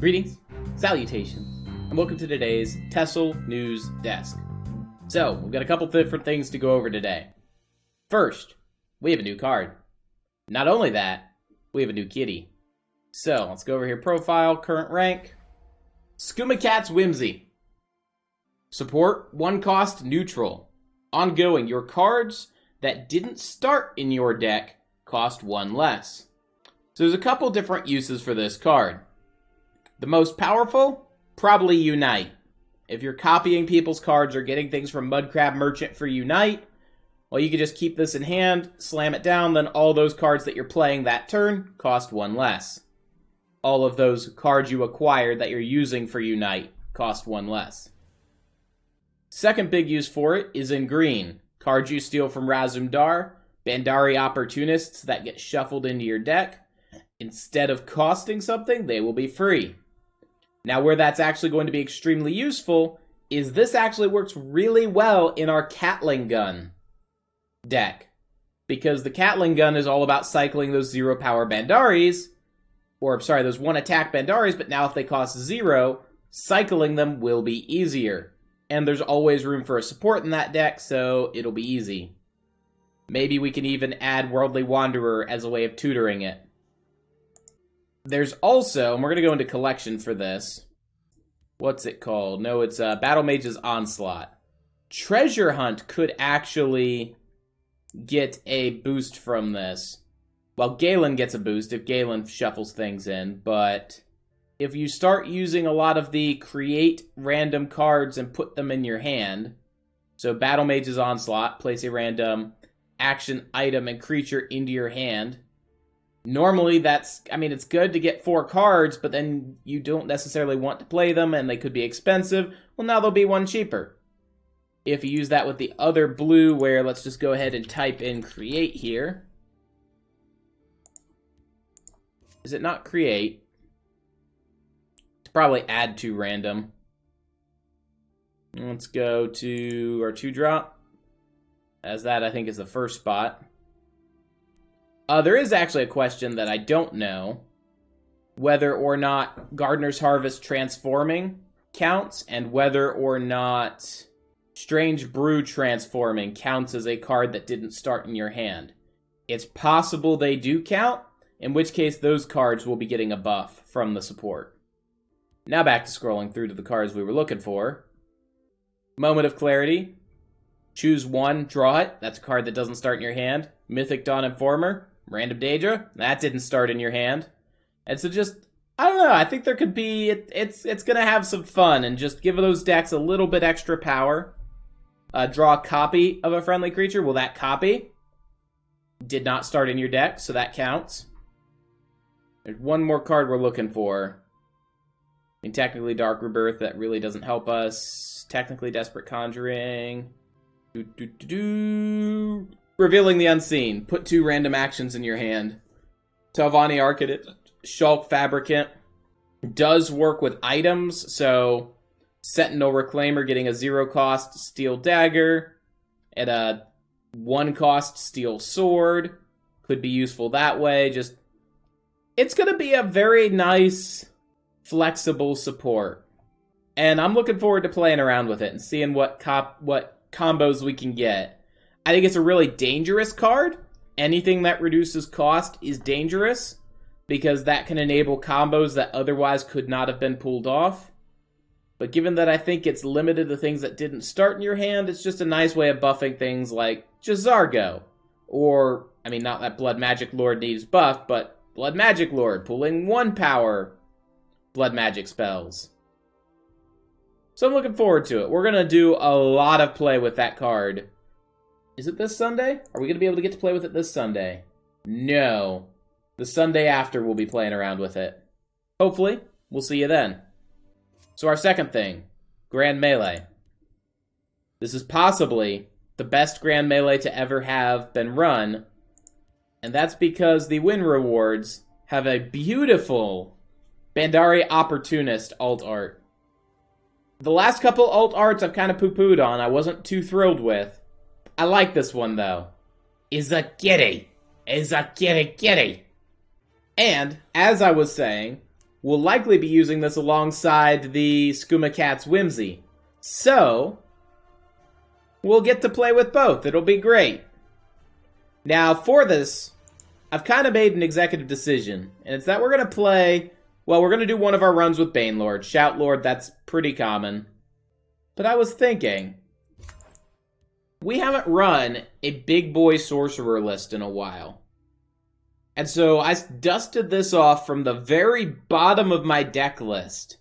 Greetings, salutations, and welcome to today's TESL News Desk. So, we've got a couple different things to go over today. First, we have a new card. Not only that, we have a new kitty. So, let's go over here, profile, current rank. Skooma Cat's Whimsy. Support, 1 cost, neutral. Ongoing, your cards that didn't start in your deck cost 1 less. So there's a couple different uses for this card. The most powerful? Probably Unite. If you're copying people's cards or getting things from Mudcrab Merchant for Unite, well, you can just keep this in hand, slam it down, then all those cards that you're playing that turn cost 1 less. All of those cards you acquired that you're using for Unite cost 1 less. Second big use for it is in green. Cards you steal from Razumdar, Bandari Opportunists that get shuffled into your deck. Instead of costing something, they will be free. Now, where that's actually going to be extremely useful is this actually works really well in our Catling Gun deck. Because the Catling Gun is all about cycling those 0 power Bandaris, those 1 attack Bandaris, but now if they cost 0, cycling them will be easier. And there's always room for a support in that deck, so it'll be easy. Maybe we can even add Worldly Wanderer as a way of tutoring it. There's also, and we're going to go into collection for this. What's it called? No, it's Battle Mage's Onslaught. Treasure Hunt could actually get a boost from this. Well, Galen gets a boost if Galen shuffles things in, but if you start using a lot of the create random cards and put them in your hand, so Battle Mage's Onslaught, place a random action, item, and creature into your hand. Normally, it's good to get 4 cards, but then you don't necessarily want to play them, and they could be expensive. Well, now they'll be 1 cheaper. If you use that with the other blue, where let's just go ahead and type in create here. Is it not create? It's probably add to random. Let's go to our 2-drop. As that, I think, is the first spot. There is actually a question that I don't know. Whether or not Gardener's Harvest Transforming counts, and whether or not Strange Brew Transforming counts as a card that didn't start in your hand. It's possible they do count, in which case those cards will be getting a buff from the support. Now back to scrolling through to the cards we were looking for. Moment of Clarity. Choose 1, draw it. That's a card that doesn't start in your hand. Mythic Dawn Informer. Random Daedra. That didn't start in your hand. And so just, I don't know, I think there could be, it's going to have some fun and just give those decks a little bit extra power. Draw a copy of a friendly creature. Well, that copy did not start in your deck, so that counts. There's one more card we're looking for. Technically Dark Rebirth, that really doesn't help us. Technically Desperate Conjuring. Revealing the Unseen. Put 2 random actions in your hand. Telvanni Archidid, Shulk Fabricant. Does work with items, so Sentinel Reclaimer getting a 0 cost Steel Dagger. At a 1 cost Steel Sword. Could be useful that way. It's going to be a very nice, flexible support. And I'm looking forward to playing around with it and seeing what combos we can get. I think it's a really dangerous card. Anything that reduces cost is dangerous, because that can enable combos that otherwise could not have been pulled off. But given that I think it's limited to things that didn't start in your hand, it's just a nice way of buffing things like Jazargo. Or, not that Blood Magic Lord needs buff, but Blood Magic Lord, pulling 1 power Blood Magic spells. So I'm looking forward to it. We're going to do a lot of play with that card. Is it this Sunday? Are we going to be able to get to play with it this Sunday? No. The Sunday after we'll be playing around with it. Hopefully, we'll see you then. So our second thing, Grand Melee. This is possibly the best Grand Melee to ever have been run, and that's because the win rewards have a beautiful Bandari Opportunist alt art. The last couple alt arts I've kind of poo-pooed on, I wasn't too thrilled with. I like this one, though. Is a kitty. Is a kitty kitty. And, as I was saying, we'll likely be using this alongside the Skooma Cat's Whimsy. So, we'll get to play with both. It'll be great. Now, for this, I've kind of made an executive decision, and it's that we're going to play... Well, we're going to do one of our runs with Banelord. Shout Lord, that's pretty common. But I was thinking... We haven't run a big boy sorcerer list in a while. And so I dusted this off from the very bottom of my deck list.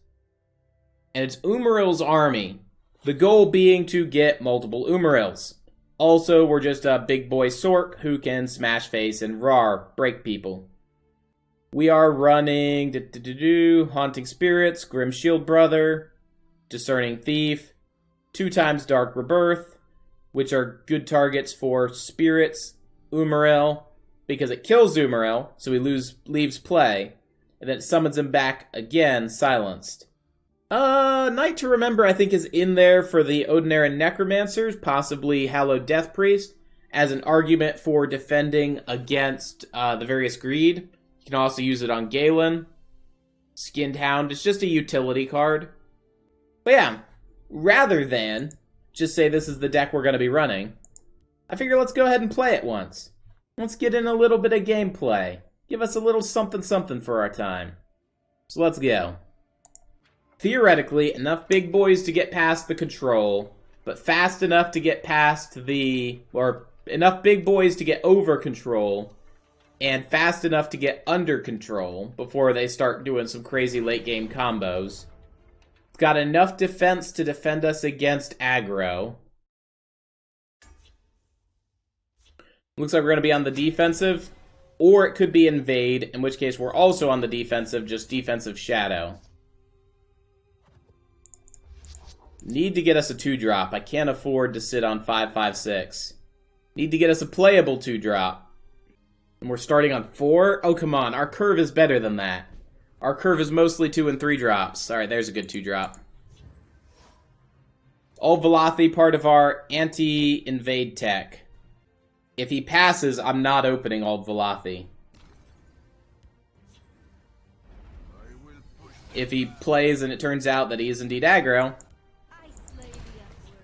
And it's Umaril's army. The goal being to get multiple Umarils. Also, we're just a big boy Sork who can smash face and rawr, break people. We are running Haunting Spirits, Grim Shield Brother, Discerning Thief, 2 times Dark Rebirth, which are good targets for Spirits, Umaril, because it kills Umaril, so he leaves play, and then it summons him back again, silenced. Night to Remember, I think, is in there for the Odinaran Necromancers, possibly Hallowed Death Priest, as an argument for defending against the various greed. You can also use it on Galen. Skinned Hound, it's just a utility card. But yeah, rather than just say this is the deck we're going to be running, I figure let's go ahead and play it once. Let's get in a little bit of gameplay. Give us a little something for our time. So let's go. Theoretically, enough big boys to get past the control, but fast enough to get past the... or enough big boys to get over control, and fast enough to get under control before they start doing some crazy late game combos. It's got enough defense to defend us against aggro. Looks like we're going to be on the defensive, or it could be invade, in which case we're also on the defensive, just defensive shadow. Need to get us a 2-drop. I can't afford to sit on 5/5/6. Need to get us a playable 2-drop. And we're starting on 4? Oh, come on. Our curve is better than that. Our curve is mostly 2 and 3 drops. Alright, there's a good 2-drop. Old Velothi, part of our anti-invade tech. If he passes, I'm not opening Old Velothi. If he plays and it turns out that he is indeed aggro,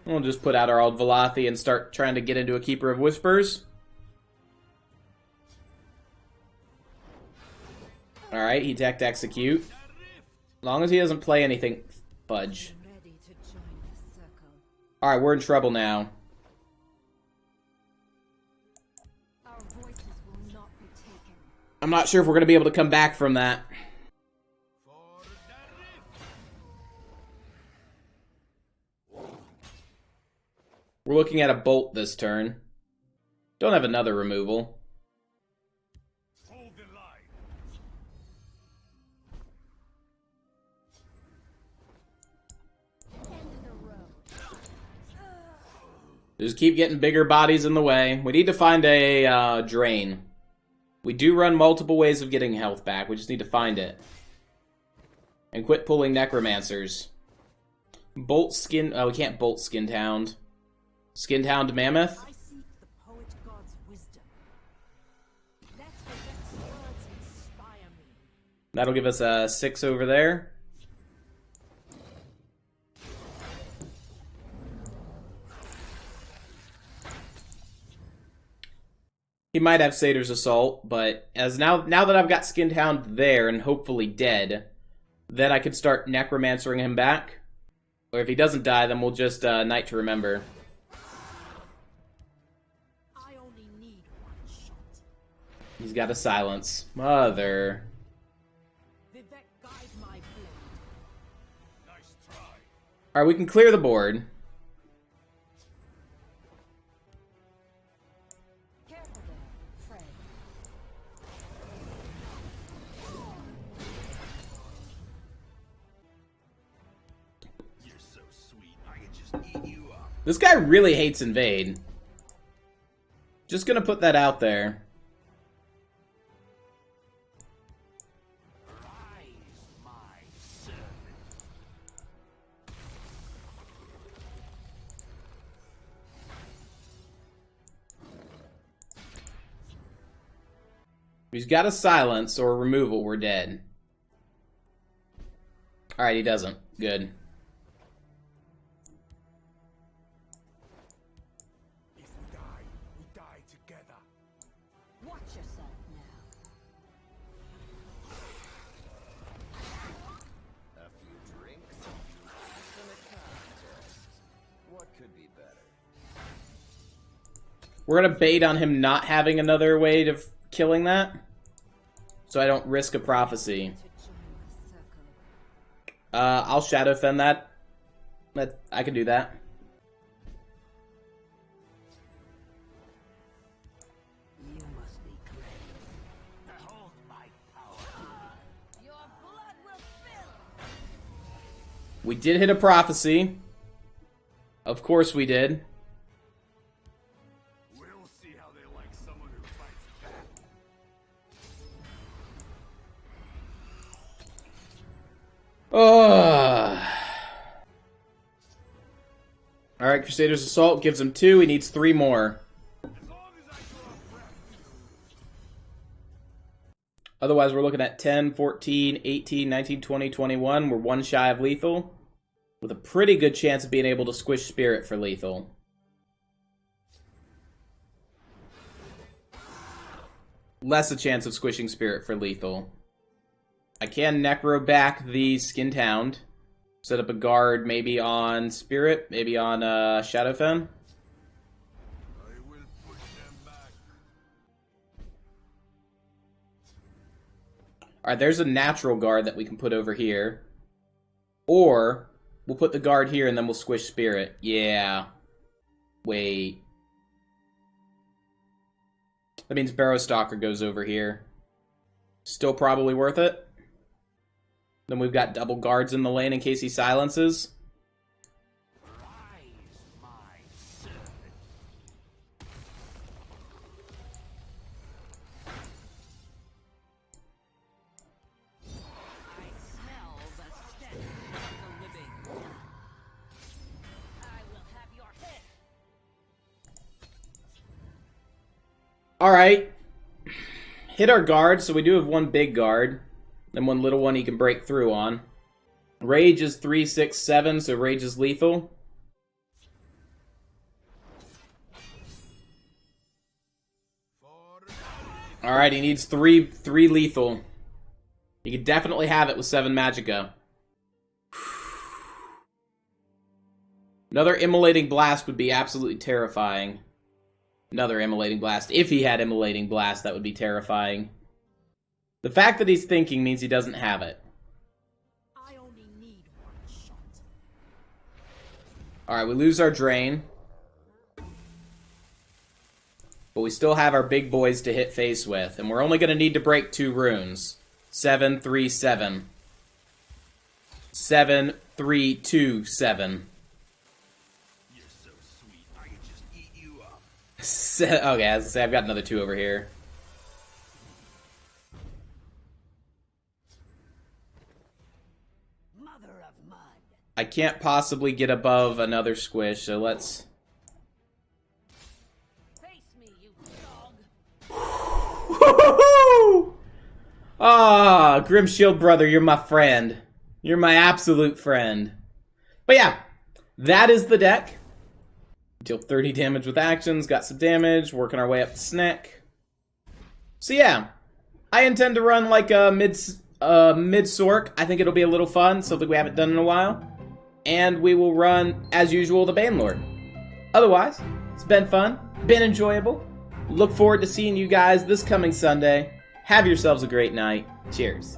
we'll just put out our Old Velothi and start trying to get into a Keeper of Whispers. Alright, he decked execute. As long as he doesn't play anything, fudge. Alright, we're in trouble now. I'm not sure if we're going to be able to come back from that. We're looking at a bolt this turn. Don't have another removal. Just keep getting bigger bodies in the way. We need to find a drain. We do run multiple ways of getting health back. We just need to find it. And quit pulling Necromancers. Bolt Skin... Oh, we can't bolt Skinned Hound. Skinned Hound Mammoth? I seek the poet god's wisdom. Let the words inspire me. That'll give us a 6 over there. He might have Satyr's Assault, but as now that I've got Skinned Hound there and hopefully dead, then I could start Necromancering him back. Or if he doesn't die, then we'll just Night to Remember. I only need one shot. He's got a silence. Mother. Vivek, guide my blade. Nice try. Alright, we can clear the board. Careful there, friend. You're so sweet. I could just eat you up. This guy really hates invade. Just gonna put that out there. Rise, my servant. If he's got a silence or a removal, we're dead. Alright, he doesn't. Good. If we die together. Watch yourself now. A few drinks, a few laughs, and a contest. What could be better? We're gonna bait on him not having another way of killing that, so I don't risk a prophecy. To join my circle. I'll shadow fend that. I can do that. You must be crazy. Behold my power. Your blood will spill. We did hit a prophecy. Of course we did. We'll see how they like someone who fights back. Alright, Crusader's Assault gives him 2. He needs 3 more. As long as I draw breath. Otherwise, we're looking at 10, 14, 18, 19, 20, 21. We're 1 shy of lethal. With a pretty good chance of being able to squish Spirit for lethal. Less a chance of squishing Spirit for lethal. I can Necro back the Skinned Hound. Set up a guard maybe on Spirit, maybe on Shadowfen. I will push them back. Alright, there's a natural guard that we can put over here. Or, we'll put the guard here and then we'll squish Spirit. Yeah. Wait. That means Barrowstalker goes over here. Still probably worth it. Then we've got double guards in the lane in case he silences. Rise, my servant. I smell the stench of the living. I will have your head. Alright. Hit our guard, so we do have 1 big guard. Then 1 little one he can break through on. Rage is 3, 6, 7, so Rage is lethal. Alright, he needs 3 lethal. He could definitely have it with 7 Magicka. Another Immolating Blast would be absolutely terrifying. Another Immolating Blast. If he had Immolating Blast, that would be terrifying. The fact that he's thinking means he doesn't have it. I only need 1 shot. Alright, we lose our Drain. But we still have our big boys to hit face with. And we're only going to need to break 2 runes. 7, 3, 7. 7, 3, 2, 7. You're so sweet, I could just eat you up. Okay, as I say, I've got another 2 over here. Mother of mud. I can't possibly get above another squish, so let's... Face me, you dog. Ah, Grim Shield brother, you're my friend. You're my absolute friend. But yeah, that is the deck. Deal 30 damage with actions, got some damage, working our way up the snack. So yeah, I intend to run like a mid-sork. I think it'll be a little fun, something we haven't done in a while. And we will run, as usual, the Banelord. Otherwise, it's been fun, been enjoyable. Look forward to seeing you guys this coming Sunday. Have yourselves a great night. Cheers.